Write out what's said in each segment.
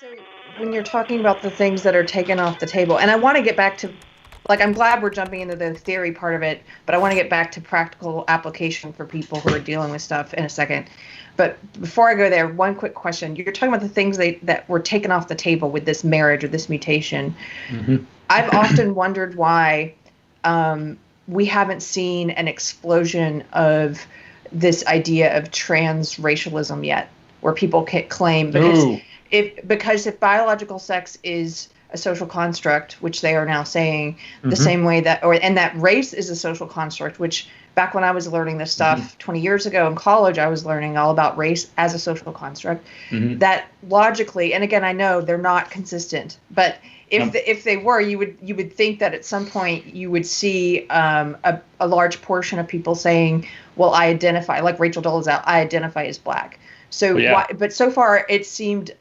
So when you're talking about the things that are taken off the table, and I want to get back to, like, I'm glad we're jumping into the theory part of it, but I want to get back to practical application for people who are dealing with stuff in a second. But before I go there, one quick question. You're talking about the things that were taken off the table with this marriage or this mutation. Hmm. I've often wondered why we haven't seen an explosion of this idea of transracialism yet, where people can claim Ooh. because if biological sex is a social construct, which they are now saying, the Hmm. same way and that race is a social construct, which back when I was learning this Hmm. stuff 20 years ago in college, I was learning all about race as a social construct. Hmm. That logically, and again, I know they're not consistent, but Yep. if they were, you would think that at some point you would see a large portion of people saying, "Well, I identify," like Rachel Dolezal, "I identify as black." So Well, yeah. why? But so far, it seemed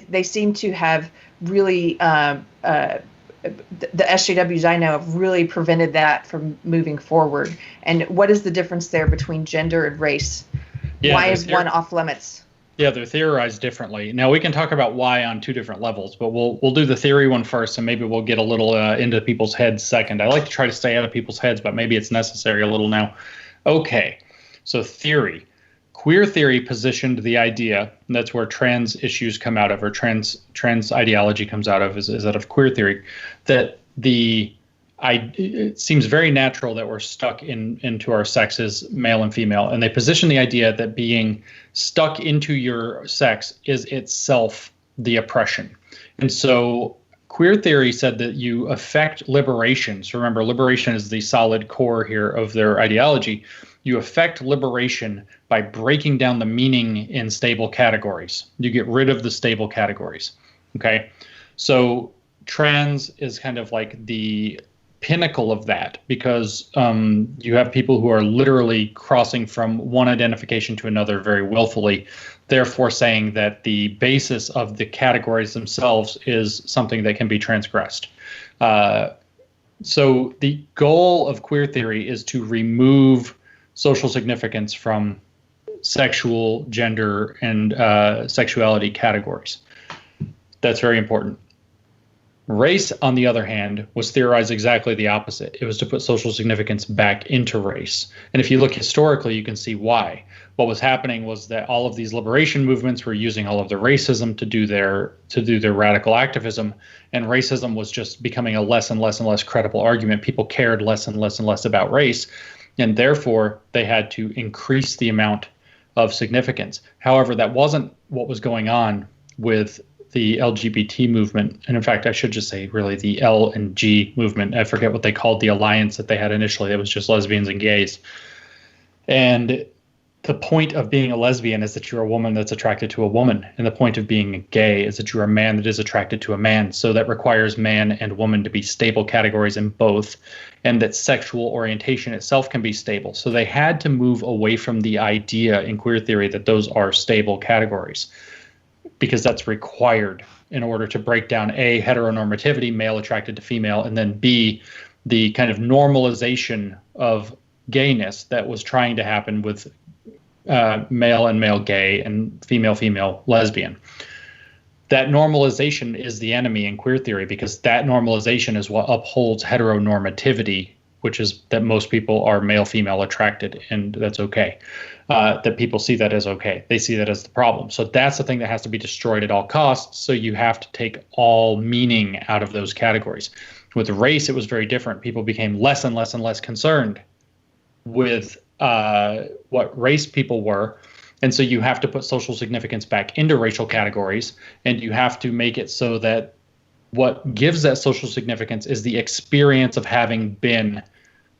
they seem to have really the SJWs I know have really prevented that from moving forward. And what is the difference there between gender and race? Yeah, Why is one off limits? they're theorized differently. Now we can talk about why on two different levels, but we'll do the theory one first, and maybe we'll get a little into people's heads second. I like to try to stay out of people's heads, but maybe it's necessary a little now. Okay, so theory. Queer theory positioned the idea, and that's where trans issues come out of, or trans ideology comes out of, is out of queer theory, that it seems very natural that we're stuck into our sexes, male and female, and they position the idea that being stuck into your sex is itself the oppression. And so queer theory said that you affect liberation. So remember, liberation is the solid core here of their ideology. You affect liberation by breaking down the meaning in stable categories. You get rid of the stable categories. Okay. So trans is kind of like the pinnacle of that, because you have people who are literally crossing from one identification to another very willfully, therefore saying that the basis of the categories themselves is something that can be transgressed. So the goal of queer theory is to remove social significance from sexual, gender, and sexuality categories. That's very important. Race, on the other hand, was theorized exactly the opposite. It was to put social significance back into race. And if you look historically, you can see why. What was happening was that all of these liberation movements were using all of the racism to do their radical activism, and racism was just becoming a less and less and less credible argument. People cared less and less and less about race, and therefore they had to increase the amount of significance. However, that wasn't what was going on with the LGBT movement. And in fact, I should just say really the L and G movement. I forget what they called the alliance that they had initially. It was just lesbians and gays. And the point of being a lesbian is that you're a woman that's attracted to a woman. And the point of being gay is that you're a man that is attracted to a man. So that requires man and woman to be stable categories in both, and that sexual orientation itself can be stable. So they had to move away from the idea in queer theory that those are stable categories, because that's required in order to break down A, heteronormativity, male attracted to female, and then B, the kind of normalization of gayness that was trying to happen with male and male gay and female lesbian. That normalization is the enemy in queer theory, because that normalization is what upholds heteronormativity, which is that most people are male-female attracted, and that's okay. That people see that as okay. They see that as the problem. So that's the thing that has to be destroyed at all costs. So you have to take all meaning out of those categories. With race, it was very different. People became less and less and less concerned with what race people were. And so you have to put social significance back into racial categories, and you have to make it so that what gives that social significance is the experience of having been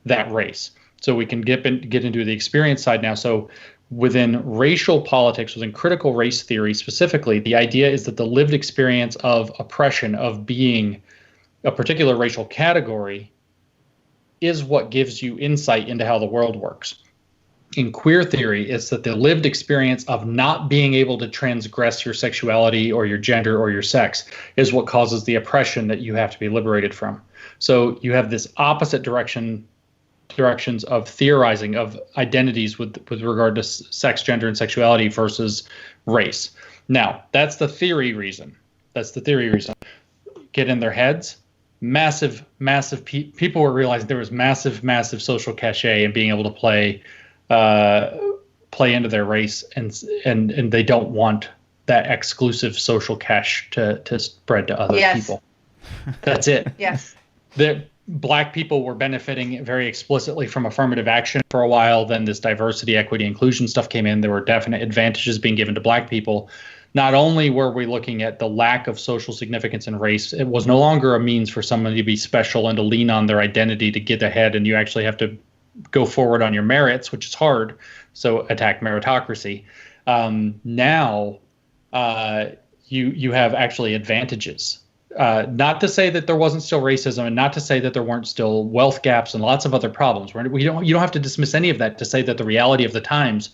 that race. So we can get into the experience side now. So within racial politics, within critical race theory specifically, the idea is that the lived experience of oppression, of being a particular racial category, is what gives you insight into how the world works. In queer theory, it's that the lived experience of not being able to transgress your sexuality or your gender or your sex is what causes the oppression that you have to be liberated from. So you have this opposite directions of theorizing of identities with regard to sex, gender, and sexuality versus race. Now, that's the theory reason. That's the theory reason. Get in their heads. Massive people were realizing there was massive social cachet in being able to play into their race, and they don't want that exclusive social cash to spread to other people. That's it. Yes. The black people were benefiting very explicitly from affirmative action for a while. Then this diversity, equity, inclusion stuff came in. There were definite advantages being given to black people. Not only were we looking at the lack of social significance in race, it was no longer a means for somebody to be special and to lean on their identity to get ahead, and you actually have to go forward on your merits, which is hard. So attack meritocracy. Now you have actually advantages. Not to say that there wasn't still racism, and not to say that there weren't still wealth gaps and lots of other problems. You don't have to dismiss any of that to say that the reality of the times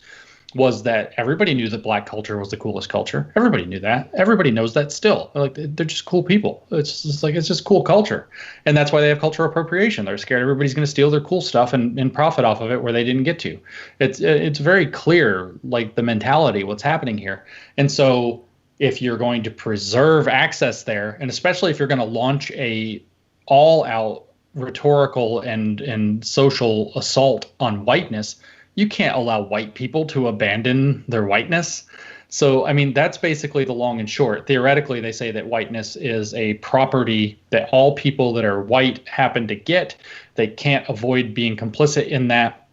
was that everybody knew that black culture was the coolest culture. Everybody knew that. Everybody knows that still. Like, they're just cool people. It's just cool culture. And that's why they have cultural appropriation. They're scared everybody's going to steal their cool stuff and profit off of it where they didn't get to. It's very clear, like, the mentality, what's happening here. And so if you're going to preserve access there, and especially if you're going to launch a all-out rhetorical and social assault on whiteness, you can't allow white people to abandon their whiteness. So, I mean, that's basically the long and short. Theoretically, they say that whiteness is a property that all people that are white happen to get. They can't avoid being complicit in that.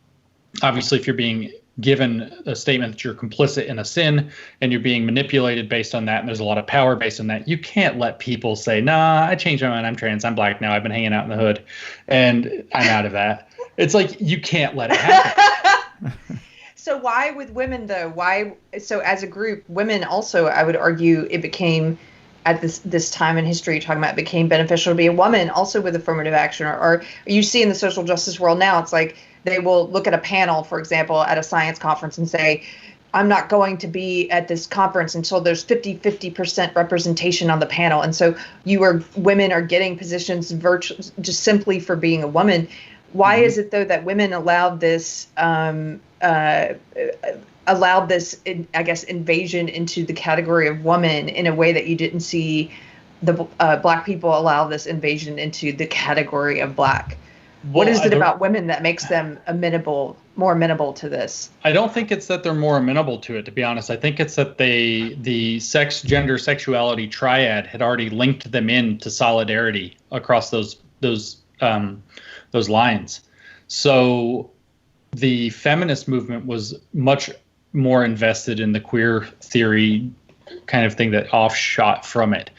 Obviously, if you're being given a statement that you're complicit in a sin and you're being manipulated based on that, and there's a lot of power based on that, you can't let people say, nah, I changed my mind, I'm trans, I'm black now, I've been hanging out in the hood, and I'm out of that. It's like, you can't let it happen. So why with women though? Why? So as a group, women also, I would argue, it became at this time in history, talking about, it became beneficial to be a woman also with affirmative action. Or you see in the social justice world now, it's like they will look at a panel, for example, at a science conference and say, I'm not going to be at this conference until there's 50% representation on the panel. And so women are getting positions just simply for being a woman. Why is it though that women allowed this invasion into the category of woman in a way that you didn't see the black people allow this invasion into the category of black? What is it about women that makes them more amenable to this? I don't think it's that they're more amenable to it, to be honest. I think it's that the sex, gender, sexuality triad had already linked them into solidarity across those lines. So the feminist movement was much more invested in the queer theory kind of thing that offshot from it.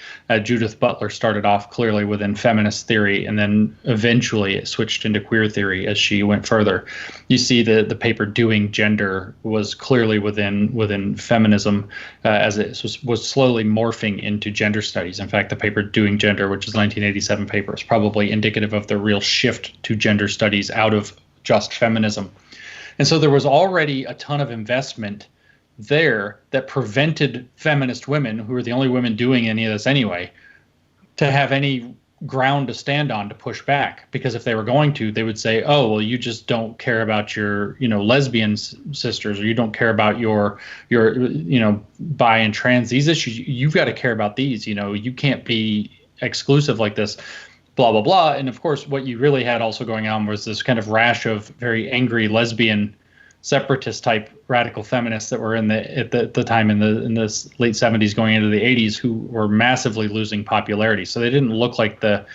Judith Butler started off clearly within feminist theory, and then eventually it switched into queer theory as she went further. You see the paper Doing Gender was clearly within feminism as it was slowly morphing into gender studies. In fact, the paper Doing Gender, which is a 1987 paper, is probably indicative of the real shift to gender studies out of just feminism. And so there was already a ton of investment there that prevented feminist women, who were the only women doing any of this anyway, to have any ground to stand on to push back. Because if they were going to, they would say, oh, well, you just don't care about your, lesbian sisters, or you don't care about your bi and trans, these issues. You've got to care about these. You can't be exclusive like this, blah, blah, blah. And of course, what you really had also going on was this kind of rash of very angry lesbian separatist type radical feminists that were at the time in the late 70s going into the 80s, who were massively losing popularity. So they didn't look like the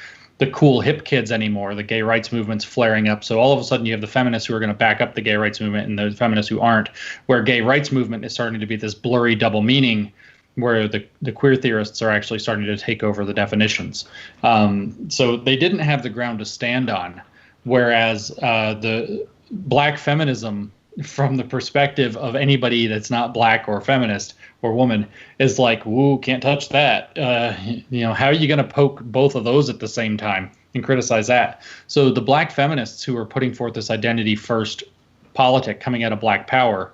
cool hip kids anymore. The gay rights movement's flaring up. So all of a sudden you have the feminists who are going to back up the gay rights movement and the feminists who aren't, where gay rights movement is starting to be this blurry double meaning, where the queer theorists are actually starting to take over the definitions. So they didn't have the ground to stand on, whereas the black feminism, from the perspective of anybody that's not black or feminist or woman, is like, woo, can't touch that. How are you going to poke both of those at the same time and criticize that? So the black feminists who are putting forth this identity first politic coming out of black power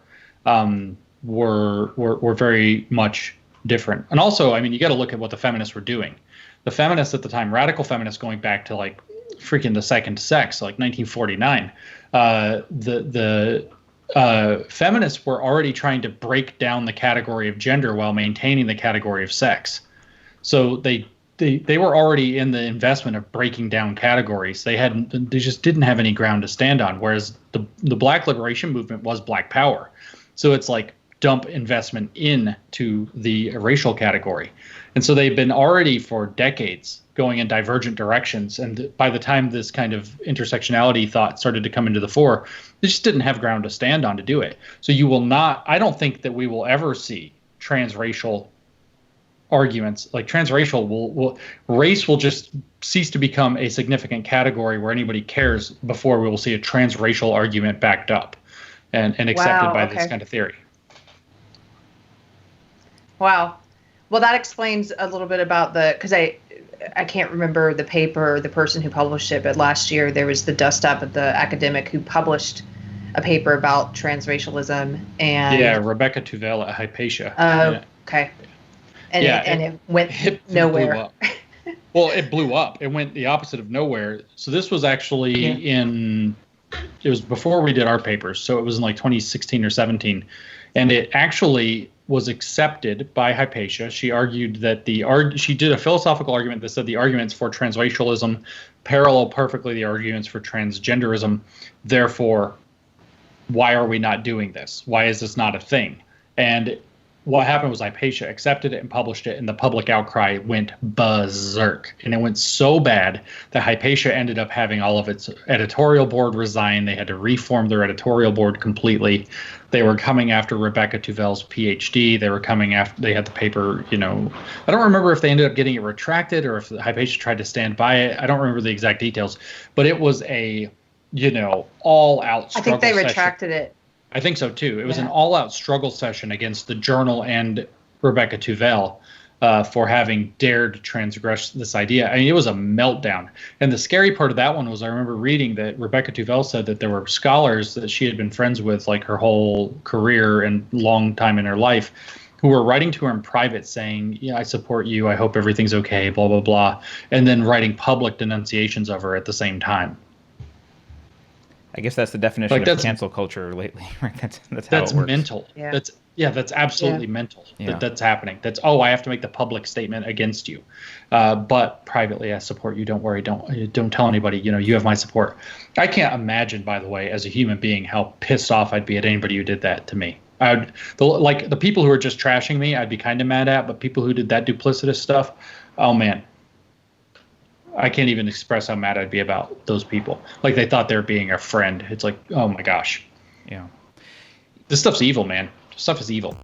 were very much different. And also, I mean, you got to look at what the feminists were doing. The feminists at the time, radical feminists going back to like freaking the second sex, like 1949, the feminists were already trying to break down the category of gender while maintaining the category of sex. So they were already in the investment of breaking down categories. They just didn't have any ground to stand on. Whereas the Black liberation movement was Black power. So it's like dump investment into the racial category. And so they've been already for decades going in divergent directions. And by the time this kind of intersectionality thought started to come into the fore, they just didn't have ground to stand on to do it. So I don't think that we will ever see transracial arguments. Like transracial race will just cease to become a significant category where anybody cares before we will see a transracial argument backed up and accepted by this kind of theory. Wow. Well, that explains a little bit about because I can't remember the paper, the person who published it, but last year there was the dust up of the academic who published a paper about transracialism. And Rebecca Tuvell at Hypatia. Okay. And it went nowhere. Well, it blew up. It went the opposite of nowhere. So this was actually it was before we did our papers. So it was in like 2016 or 17. And it actually was accepted by Hypatia. She argued that she did a philosophical argument that said the arguments for transracialism parallel perfectly the arguments for transgenderism. Therefore, why are we not doing this? Why is this not a thing? And what happened was Hypatia accepted it and published it, and the public outcry went berserk. And it went so bad that Hypatia ended up having all of its editorial board resign. They had to reform their editorial board completely. They were coming after Rebecca Tuvell's PhD. They had the paper, I don't remember if they ended up getting it retracted or if Hypatia tried to stand by it. I don't remember the exact details, but it was a, all out struggle. I think they retracted it. I think so too. It was an all-out struggle session against the journal and Rebecca Tuvell for having dared transgress this idea. I mean, it was a meltdown. And the scary part of that one was I remember reading that Rebecca Tuvell said that there were scholars that she had been friends with like her whole career and long time in her life who were writing to her in private saying, I support you. I hope everything's okay, blah, blah, blah. And then writing public denunciations of her at the same time. I guess that's the definition of cancel culture lately, right? That's how it works. That's mental. Yeah. That's absolutely mental. That's happening. I have to make the public statement against you, but privately I support you. Don't worry. Don't tell anybody. You have my support. I can't imagine, by the way, as a human being, how pissed off I'd be at anybody who did that to me. The people who are just trashing me, I'd be kind of mad at, but people who did that duplicitous stuff, oh man. I can't even express how mad I'd be about those people. Like they thought they were being a friend. It's like, oh my gosh. Yeah. This stuff's evil, man. This stuff is evil.